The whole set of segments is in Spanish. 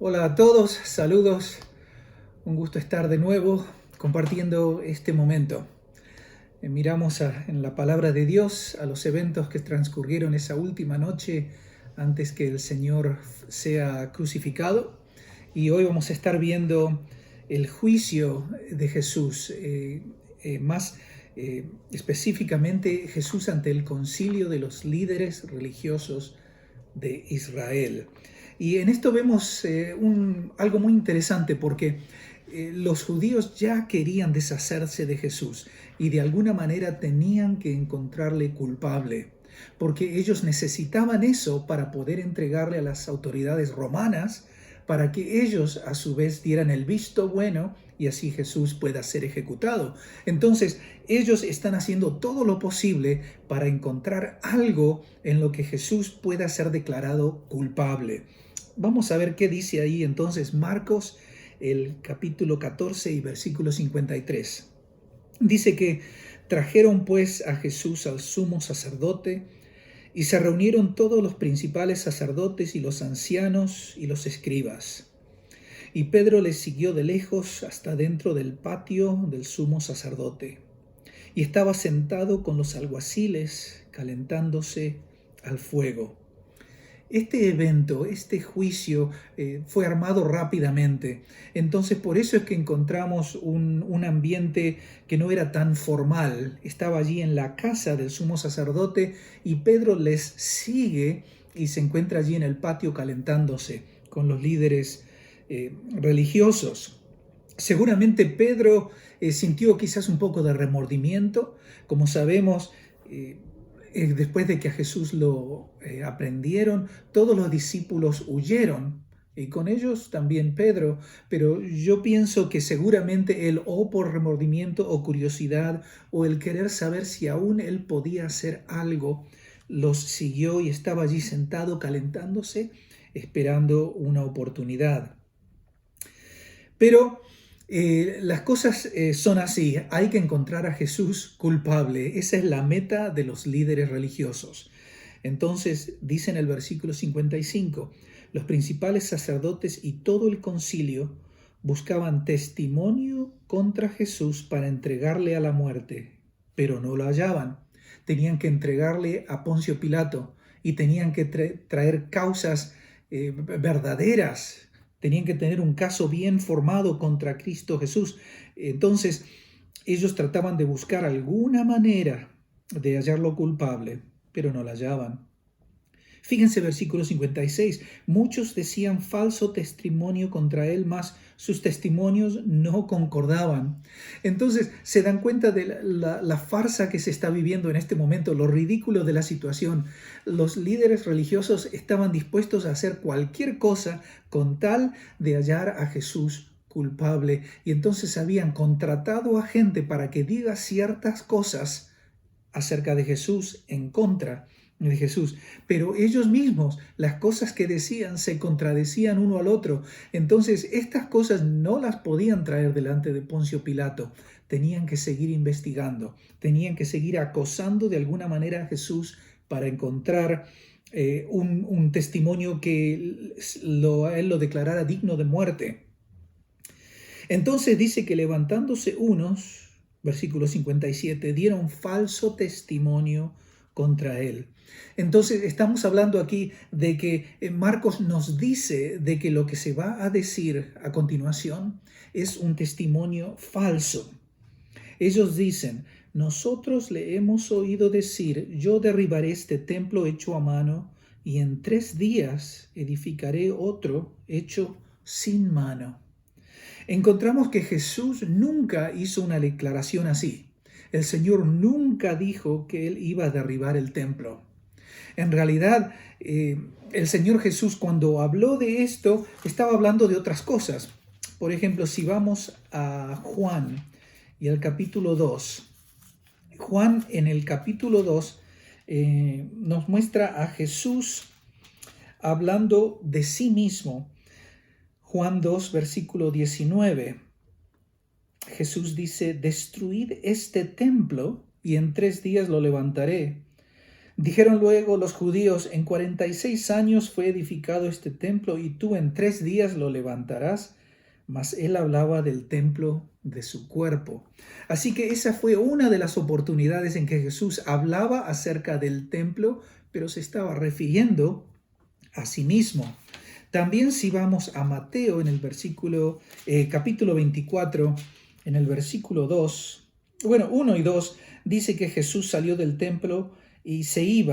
Hola a todos, saludos, un gusto estar de nuevo compartiendo este momento. Miramos en la palabra de Dios a los eventos que transcurrieron esa última noche antes que el Señor sea crucificado, y hoy vamos a estar viendo el juicio de Jesús, más específicamente Jesús ante el concilio de los líderes religiosos de Israel. Y en esto vemos algo muy interesante porque los judíos ya querían deshacerse de Jesús y de alguna manera tenían que encontrarle culpable, porque ellos necesitaban eso para poder entregarle a las autoridades romanas, para que ellos a su vez dieran el visto bueno y así Jesús pueda ser ejecutado. Entonces, ellos están haciendo todo lo posible para encontrar algo en lo que Jesús pueda ser declarado culpable. Vamos a ver qué dice ahí entonces Marcos, el capítulo 14 y versículo 53. Dice que trajeron pues a Jesús al sumo sacerdote y se reunieron todos los principales sacerdotes y los ancianos y los escribas. Y Pedro les siguió de lejos hasta dentro del patio del sumo sacerdote. Y estaba sentado con los alguaciles calentándose al fuego. Este evento, este juicio fue armado rápidamente. Entonces por eso es que encontramos un ambiente que no era tan formal. Estaba allí en la casa del sumo sacerdote y Pedro les sigue y se encuentra allí en el patio calentándose con los líderes religiosos. Seguramente Pedro sintió quizás un poco de remordimiento. Como sabemos, después de que a Jesús lo aprendieron, todos los discípulos huyeron, y con ellos también Pedro, pero yo pienso que seguramente él, o por remordimiento o curiosidad, o el querer saber si aún él podía hacer algo, los siguió y estaba allí sentado calentándose, esperando una oportunidad. Pero las cosas son así, hay que encontrar a Jesús culpable, esa es la meta de los líderes religiosos. Entonces dice en el versículo 55, los principales sacerdotes y todo el concilio buscaban testimonio contra Jesús para entregarle a la muerte, pero no lo hallaban. Tenían que entregarle a Poncio Pilato y tenían que traer causas verdaderas. Tenían que tener un caso bien formado contra Cristo Jesús. Entonces, ellos trataban de buscar alguna manera de hallarlo culpable, pero no la hallaban. Fíjense versículo 56. Muchos decían falso testimonio contra él, mas sus testimonios no concordaban. Entonces se dan cuenta de la farsa que se está viviendo en este momento, lo ridículo de la situación. Los líderes religiosos estaban dispuestos a hacer cualquier cosa con tal de hallar a Jesús culpable. Y entonces habían contratado a gente para que diga ciertas cosas acerca de Jesús en contra de Jesús, pero ellos mismos, las cosas que decían se contradecían uno al otro. Entonces estas cosas no las podían traer delante de Poncio Pilato, tenían que seguir investigando, tenían que seguir acosando de alguna manera a Jesús para encontrar un testimonio que él lo declarara digno de muerte. Entonces dice que levantándose unos, versículo 57, dieron falso testimonio contra él. Entonces estamos hablando aquí de que Marcos nos dice de que lo que se va a decir a continuación es un testimonio falso. Ellos dicen, nosotros le hemos oído decir, yo derribaré este templo hecho a mano y en 3 días edificaré otro hecho sin mano. Encontramos que Jesús nunca hizo una declaración así. El Señor nunca dijo que Él iba a derribar el templo. En realidad, el Señor Jesús cuando habló de esto, estaba hablando de otras cosas. Por ejemplo, si vamos a Juan y al capítulo 2, Juan en el capítulo 2 nos muestra a Jesús hablando de sí mismo. Juan 2, versículo 19. Jesús dice, destruid este templo y en 3 días lo levantaré. Dijeron luego los judíos: en 46 años fue edificado este templo, y tú en 3 días lo levantarás. Mas él hablaba del templo de su cuerpo. Así que esa fue una de las oportunidades en que Jesús hablaba acerca del templo, pero se estaba refiriendo a sí mismo. También si vamos a Mateo en el capítulo 24, en el versículo 2, 1 y 2, dice que Jesús salió del templo y se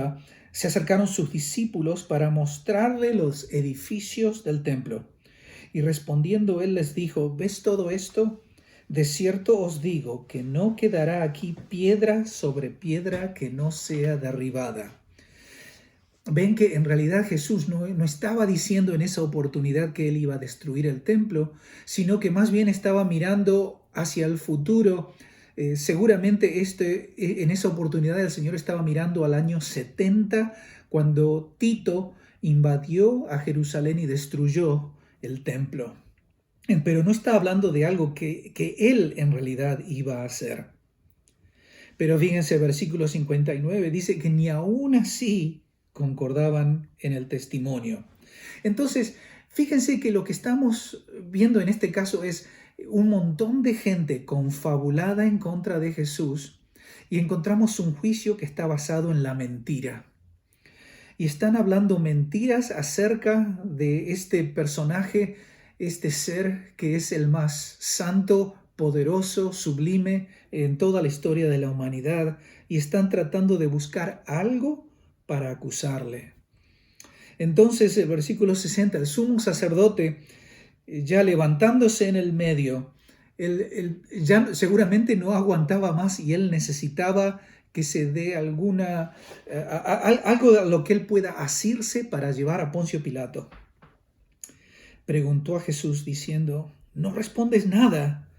acercaron sus discípulos para mostrarle los edificios del templo. Y respondiendo él les dijo: ¿ves todo esto? De cierto os digo que no quedará aquí piedra sobre piedra que no sea derribada. Ven que en realidad Jesús no estaba diciendo en esa oportunidad que él iba a destruir el templo, sino que más bien estaba mirando hacia el futuro. Seguramente en esa oportunidad el Señor estaba mirando al año 70, cuando Tito invadió a Jerusalén y destruyó el templo. Pero no está hablando de algo que él en realidad iba a hacer. Pero fíjense, versículo 59 dice que ni aún así concordaban en el testimonio. Entonces, fíjense que lo que estamos viendo en este caso es un montón de gente confabulada en contra de Jesús, y encontramos un juicio que está basado en la mentira. Y están hablando mentiras acerca de este personaje, este ser que es el más santo, poderoso, sublime en toda la historia de la humanidad, y están tratando de buscar algo para acusarle. Entonces, el versículo 60, el sumo sacerdote, ya levantándose en el medio, él ya seguramente no aguantaba más, y él necesitaba que se dé algo a lo que él pueda asirse para llevar a Poncio Pilato. Preguntó a Jesús diciendo: ¿no respondes nada?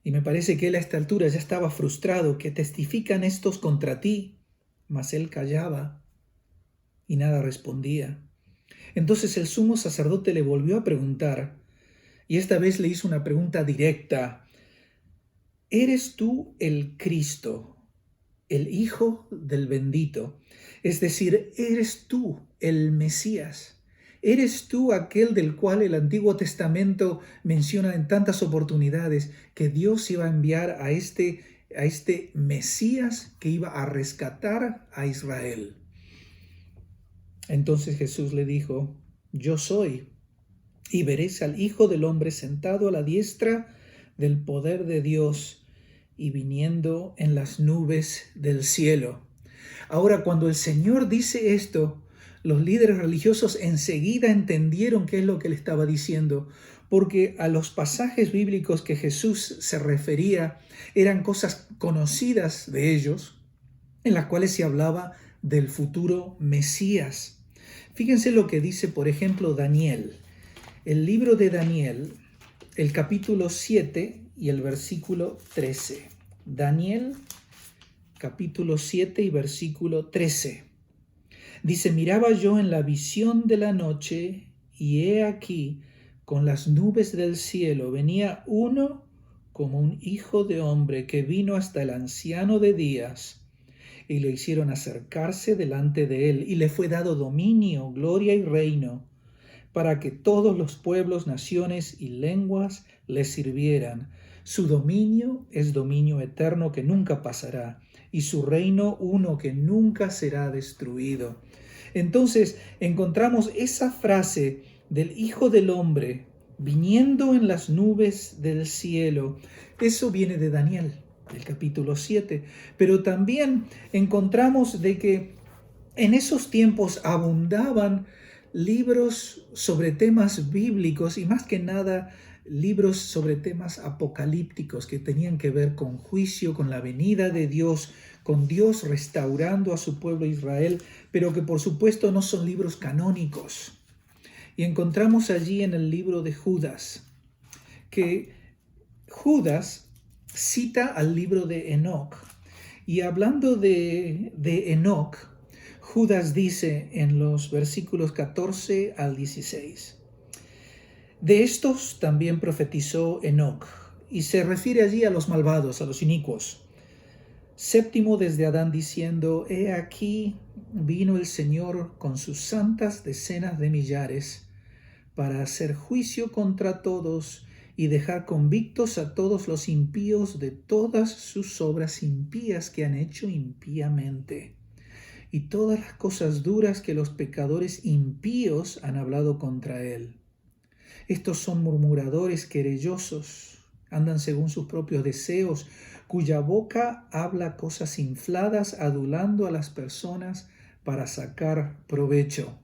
Y me parece que él a esta altura ya estaba frustrado. ¿Qué testifican estos contra ti? Mas él callaba y nada respondía. Entonces el sumo sacerdote le volvió a preguntar, y esta vez le hizo una pregunta directa: ¿eres tú el Cristo, el Hijo del Bendito? Es decir, ¿eres tú el Mesías? ¿Eres tú aquel del cual el Antiguo Testamento menciona en tantas oportunidades que Dios iba a enviar a este Mesías que iba a rescatar a Israel? Entonces Jesús le dijo: yo soy, y veréis al Hijo del Hombre sentado a la diestra del poder de Dios y viniendo en las nubes del cielo. Ahora, cuando el Señor dice esto, los líderes religiosos enseguida entendieron qué es lo que le estaba diciendo, porque a los pasajes bíblicos que Jesús se refería eran cosas conocidas de ellos, en las cuales se hablaba del futuro Mesías. Fíjense lo que dice, por ejemplo, Daniel. El libro de Daniel, el capítulo 7 y el versículo 13. Daniel, capítulo 7 y versículo 13. Dice: miraba yo en la visión de la noche, y he aquí, con las nubes del cielo, venía uno como un hijo de hombre, que vino hasta el anciano de días, y le hicieron acercarse delante de él, y le fue dado dominio, gloria y reino, para que todos los pueblos, naciones y lenguas le sirvieran. Su dominio es dominio eterno que nunca pasará, y su reino uno que nunca será destruido. Entonces encontramos esa frase del Hijo del Hombre viniendo en las nubes del cielo. Eso viene de Daniel, el capítulo 7. Pero también encontramos de que en esos tiempos abundaban libros sobre temas bíblicos, y más que nada libros sobre temas apocalípticos que tenían que ver con juicio, con la venida de Dios, con Dios restaurando a su pueblo Israel, pero que por supuesto no son libros canónicos. Y encontramos allí en el libro de Judas que Judas cita al libro de Enoc. Y hablando de Enoc, Judas dice en los versículos 14 al 16: de estos también profetizó Enoc, y se refiere allí a los malvados, a los inicuos. Séptimo desde Adán diciendo, he aquí vino el Señor con sus santas decenas de millares para hacer juicio contra todos y dejar convictos a todos los impíos de todas sus obras impías que han hecho impíamente y todas las cosas duras que los pecadores impíos han hablado contra él. Estos son murmuradores querellosos, andan según sus propios deseos, cuya boca habla cosas infladas, adulando a las personas para sacar provecho.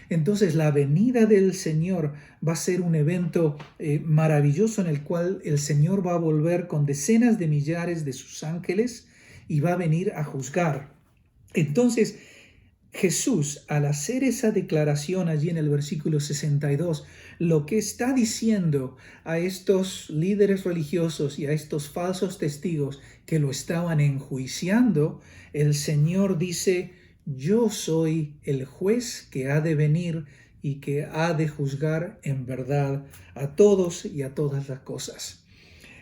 Entonces la venida del Señor va a ser un evento maravilloso en el cual el Señor va a volver con decenas de millares de sus ángeles y va a venir a juzgar. Entonces Jesús, al hacer esa declaración allí en el versículo 62, lo que está diciendo a estos líderes religiosos y a estos falsos testigos que lo estaban enjuiciando, el Señor dice, yo soy el juez que ha de venir y que ha de juzgar en verdad a todos y a todas las cosas.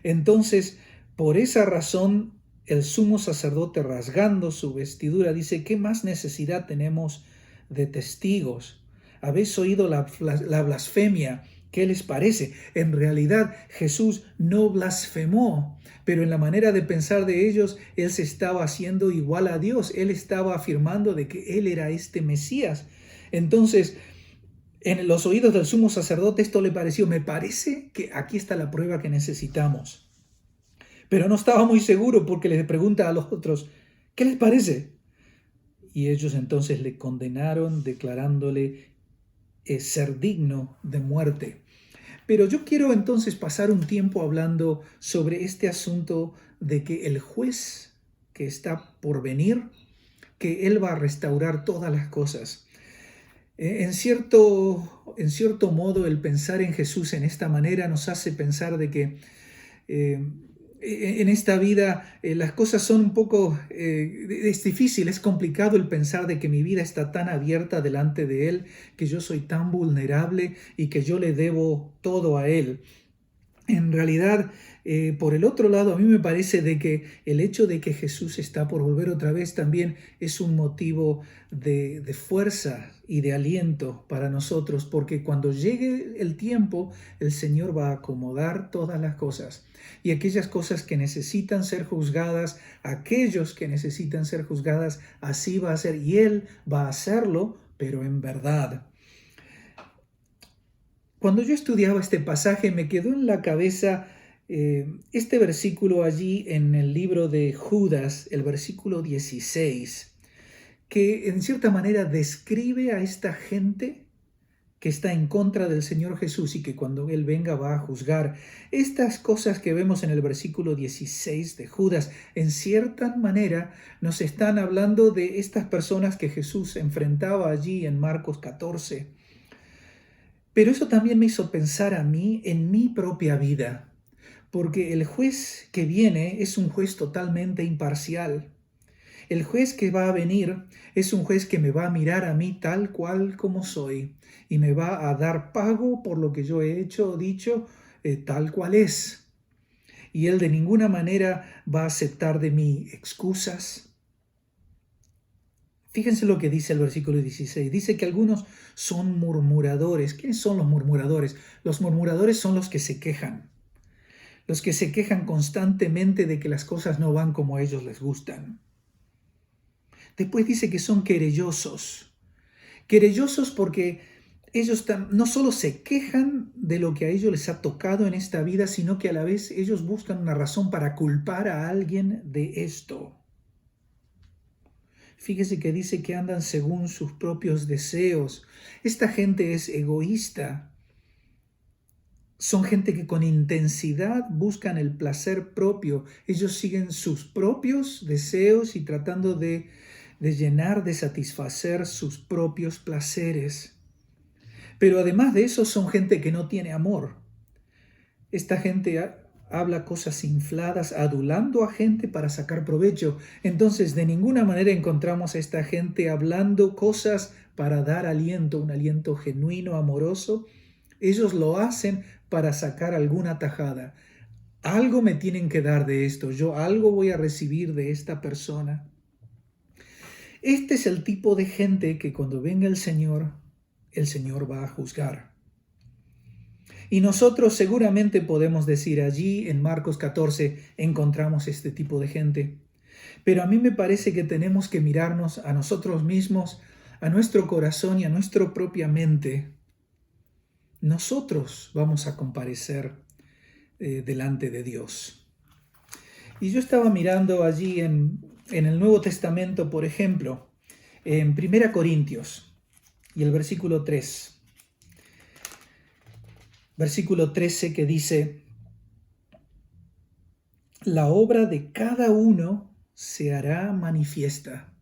Entonces, por esa razón, el sumo sacerdote, rasgando su vestidura, dice, ¿qué más necesidad tenemos de testigos? ¿Habéis oído la blasfemia? ¿Qué les parece? En realidad Jesús no blasfemó, pero en la manera de pensar de ellos, Él se estaba haciendo igual a Dios. Él estaba afirmando de que Él era este Mesías. Entonces, en los oídos del sumo sacerdote esto le pareció, me parece que aquí está la prueba que necesitamos. Pero no estaba muy seguro porque les pregunta a los otros, ¿qué les parece? Y ellos entonces le condenaron declarándole ser digno de muerte. Pero yo quiero entonces pasar un tiempo hablando sobre este asunto de que el juez que está por venir, que Él va a restaurar todas las cosas. En cierto modo, el pensar en Jesús en esta manera nos hace pensar de que en esta vida las cosas son un poco, es difícil, es complicado el pensar de que mi vida está tan abierta delante de Él, que yo soy tan vulnerable y que yo le debo todo a Él. En realidad, por el otro lado, a mí me parece de que el hecho de que Jesús está por volver otra vez también es un motivo de fuerza y de aliento para nosotros, porque cuando llegue el tiempo, el Señor va a acomodar todas las cosas. Y aquellas cosas que necesitan ser juzgadas, aquellos que necesitan ser juzgadas, así va a ser. Y Él va a hacerlo, pero en verdad. Cuando yo estudiaba este pasaje me quedó en la cabeza este versículo allí en el libro de Judas, el versículo 16, que en cierta manera describe a esta gente que está en contra del Señor Jesús y que cuando Él venga va a juzgar. Estas cosas que vemos en el versículo 16 de Judas, en cierta manera nos están hablando de estas personas que Jesús enfrentaba allí en Marcos 14. Pero eso también me hizo pensar a mí en mi propia vida, porque el juez que viene es un juez totalmente imparcial. El juez que va a venir es un juez que me va a mirar a mí tal cual como soy y me va a dar pago por lo que yo he hecho o dicho tal cual es. Y Él de ninguna manera va a aceptar de mí excusas. Fíjense lo que dice el versículo 16. Dice que algunos son murmuradores. ¿Quiénes son los murmuradores? Los murmuradores son los que se quejan. Los que se quejan constantemente de que las cosas no van como a ellos les gustan. Después dice que son querellosos. Querellosos porque ellos no solo se quejan de lo que a ellos les ha tocado en esta vida, sino que a la vez ellos buscan una razón para culpar a alguien de esto. Fíjese que dice que andan según sus propios deseos. Esta gente es egoísta. Son gente que con intensidad buscan el placer propio. Ellos siguen sus propios deseos y tratando de llenar, de satisfacer sus propios placeres. Pero además de eso son gente que no tiene amor. Esta gente habla cosas infladas, adulando a gente para sacar provecho. Entonces, de ninguna manera encontramos a esta gente hablando cosas para dar aliento, un aliento genuino, amoroso. Ellos lo hacen para sacar alguna tajada. Algo me tienen que dar de esto, yo algo voy a recibir de esta persona. Este es el tipo de gente que cuando venga el Señor va a juzgar. Y nosotros seguramente podemos decir allí en Marcos 14 encontramos este tipo de gente. Pero a mí me parece que tenemos que mirarnos a nosotros mismos, a nuestro corazón y a nuestra propia mente. Nosotros vamos a comparecer delante de Dios. Y yo estaba mirando allí en el Nuevo Testamento, por ejemplo, en 1 Corintios y el versículo 3. Versículo 13 que dice, la obra de cada uno se hará manifiesta.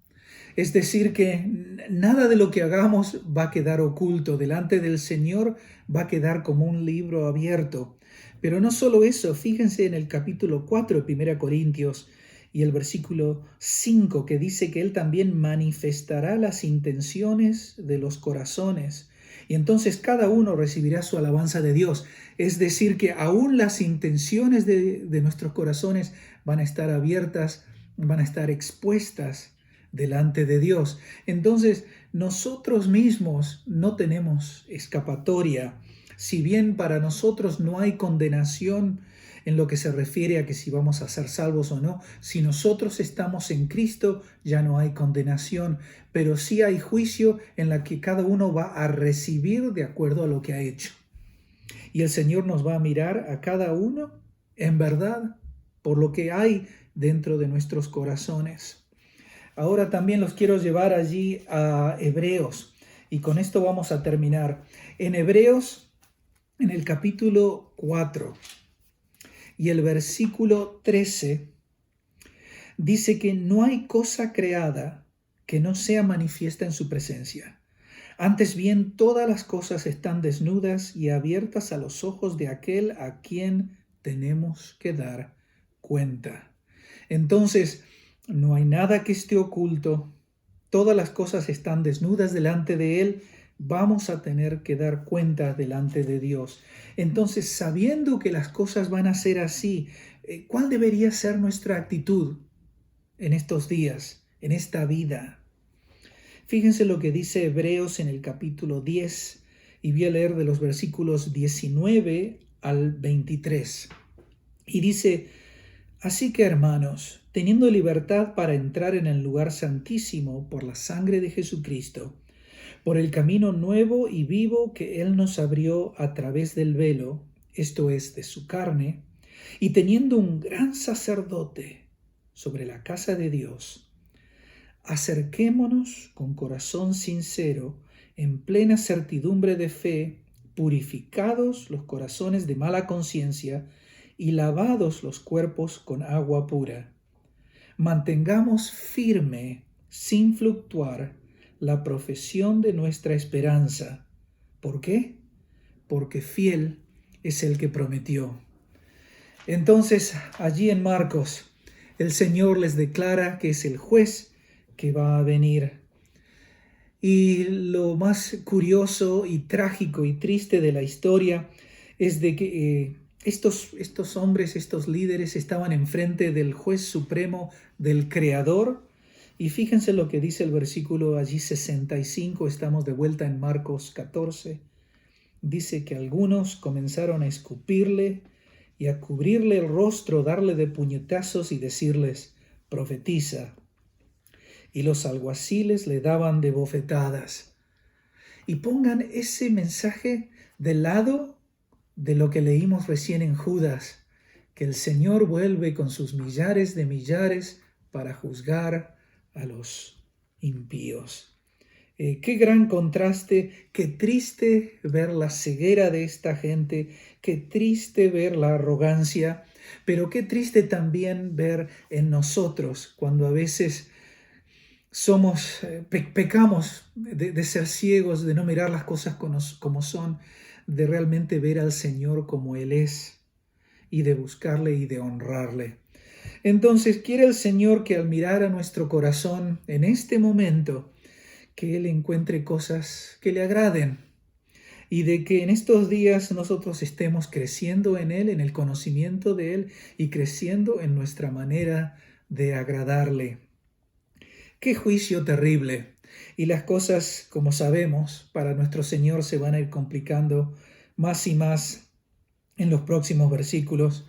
Es decir, que nada de lo que hagamos va a quedar oculto. Delante del Señor va a quedar como un libro abierto. Pero no solo eso, fíjense en el capítulo 4 de 1 Corintios y el versículo 5 que dice que Él también manifestará las intenciones de los corazones. Y entonces cada uno recibirá su alabanza de Dios. Es decir, que aún las intenciones de nuestros corazones van a estar abiertas, van a estar expuestas delante de Dios. Entonces, nosotros mismos no tenemos escapatoria. Si bien para nosotros no hay condenación en lo que se refiere a que si vamos a ser salvos o no, si nosotros estamos en Cristo ya no hay condenación, pero sí hay juicio en la que cada uno va a recibir de acuerdo a lo que ha hecho. Y el Señor nos va a mirar a cada uno en verdad por lo que hay dentro de nuestros corazones. Ahora también los quiero llevar allí a Hebreos y con esto vamos a terminar. En Hebreos, en el capítulo 4 y el versículo 13, dice que no hay cosa creada que no sea manifiesta en su presencia. Antes bien, todas las cosas están desnudas y abiertas a los ojos de aquel a quien tenemos que dar cuenta. Entonces, no hay nada que esté oculto. Todas las cosas están desnudas delante de Él. Vamos a tener que dar cuenta delante de Dios. Entonces, sabiendo que las cosas van a ser así, ¿cuál debería ser nuestra actitud en estos días, en esta vida? Fíjense lo que dice Hebreos en el capítulo 10 y voy a leer de los versículos 19 al 23. Y dice, así que hermanos, teniendo libertad para entrar en el lugar santísimo por la sangre de Jesucristo, por el camino nuevo y vivo que Él nos abrió a través del velo, esto es, de su carne, y teniendo un gran sacerdote sobre la casa de Dios, acerquémonos con corazón sincero, en plena certidumbre de fe, purificados los corazones de mala conciencia y lavados los cuerpos con agua pura. Mantengamos firme, sin fluctuar, la profesión de nuestra esperanza. ¿Por qué? Porque fiel es el que prometió. Entonces, allí en Marcos, el Señor les declara que es el juez que va a venir. Y lo más curioso y trágico y triste de la historia es de que estos hombres, estos líderes estaban enfrente del juez supremo, del Creador. Y fíjense lo que dice el versículo allí 65, estamos de vuelta en Marcos 14. Dice que algunos comenzaron a escupirle y a cubrirle el rostro, darle de puñetazos y decirles, profetiza. Y los alguaciles le daban de bofetadas. Y pongan ese mensaje del lado de lo que leímos recién en Judas, que el Señor vuelve con sus millares de millares para juzgar a los impíos. Qué gran contraste, qué triste ver la ceguera de esta gente, qué triste ver la arrogancia, pero qué triste también ver en nosotros cuando a veces pecamos de ser ciegos, de no mirar las cosas como son, de realmente ver al Señor como Él es y de buscarle y de honrarle. Entonces quiere el Señor que al mirar a nuestro corazón en este momento, que Él encuentre cosas que le agraden. y de que en estos días nosotros estemos creciendo en Él, en el conocimiento de Él y creciendo en nuestra manera de agradarle. ¡Qué juicio terrible! Y las cosas, como sabemos, para nuestro Señor se van a ir complicando más y más en los próximos versículos.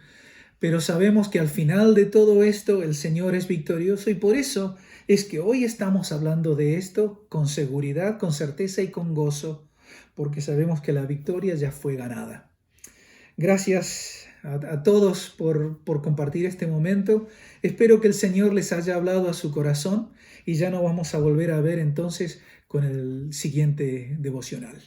Pero sabemos que al final de todo esto el Señor es victorioso, y por eso es que hoy estamos hablando de esto con seguridad, con certeza y con gozo, porque sabemos que la victoria ya fue ganada. Gracias a todos por compartir este momento. Espero que el Señor les haya hablado a su corazón, y ya nos vamos a volver a ver entonces con el siguiente devocional.